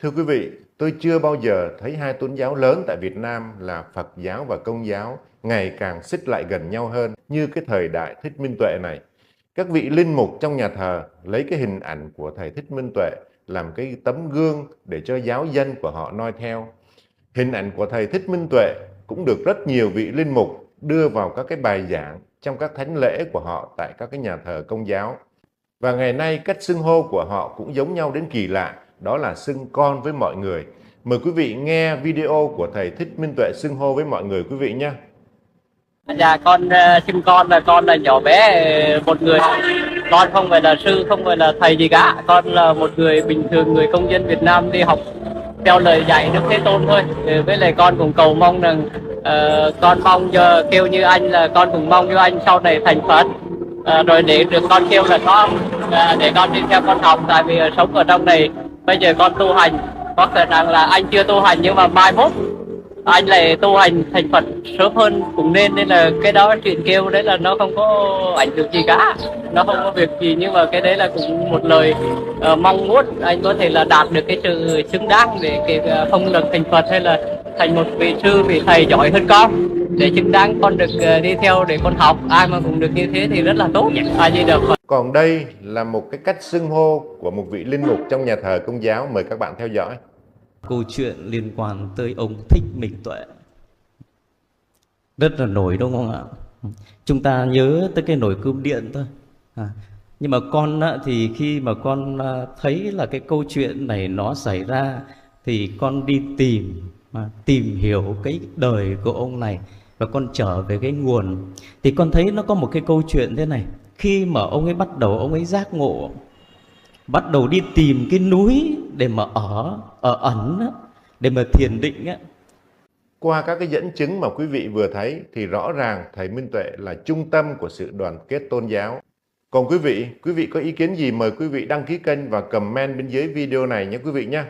Thưa quý vị, tôi chưa bao giờ thấy hai tôn giáo lớn tại Việt Nam là Phật giáo và Công giáo ngày càng xích lại gần nhau hơn như cái thời đại Thích Minh Tuệ này. Các vị linh mục trong nhà thờ lấy cái hình ảnh của thầy Thích Minh Tuệ làm cái tấm gương để cho giáo dân của họ noi theo. Hình ảnh của thầy Thích Minh Tuệ cũng được rất nhiều vị linh mục đưa vào các cái bài giảng trong các thánh lễ của họ tại các cái nhà thờ Công giáo. Và ngày nay cách xưng hô của họ cũng giống nhau đến kỳ lạ, đó là xưng con với mọi người. Mời quý vị nghe video của thầy Thích Minh Tuệ xưng hô với mọi người quý vị nhé. Dạ con xưng con là nhỏ bé một người, con không phải là sư, không phải là thầy gì cả, con là một người bình thường, người công dân Việt Nam đi học theo lời dạy Đức Thế Tôn thôi. Với lại con cũng cầu mong rằng con mong cho kêu như anh, là con cũng mong cho anh sau này thành Phật, rồi để được con kêu là con, để con đi theo con học. Tại vì sống ở trong này bây giờ con tu hành, có khả năng là anh chưa tu hành nhưng mà mai mốt anh lại tu hành thành Phật sớm hơn cũng nên là cái đó chuyện kêu đấy là nó không có ảnh hưởng gì cả, nó không có việc gì. Nhưng mà cái đấy là cũng một lời mong muốn anh có thể là đạt được cái sự xứng đáng để không được thành Phật hay là thành một vị sư, vị thầy giỏi hơn con, để xứng đáng con được đi theo để con học. Ai mà cũng được như thế thì rất là tốt nhỉ. Ai gì được. Còn đây là một cái cách xưng hô của một vị linh mục trong nhà thờ Công giáo, mời các bạn theo dõi. Câu chuyện liên quan tới ông Thích Minh Tuệ rất là nổi, đúng không ạ? Chúng ta nhớ tới cái nồi cơm điện thôi. Nhưng mà con thì khi mà con thấy là cái câu chuyện này nó xảy ra thì con đi tìm hiểu cái đời của ông này, và con trở về cái nguồn thì con thấy nó có một cái câu chuyện thế này. Khi mà ông ấy bắt đầu ông ấy giác ngộ, bắt đầu đi tìm cái núi để mà ở ẩn, để mà thiền định á. Qua các cái dẫn chứng mà quý vị vừa thấy thì rõ ràng thầy Minh Tuệ là trung tâm của sự đoàn kết tôn giáo. Còn quý vị có ý kiến gì mời quý vị đăng ký kênh và comment bên dưới video này nhé quý vị nhé.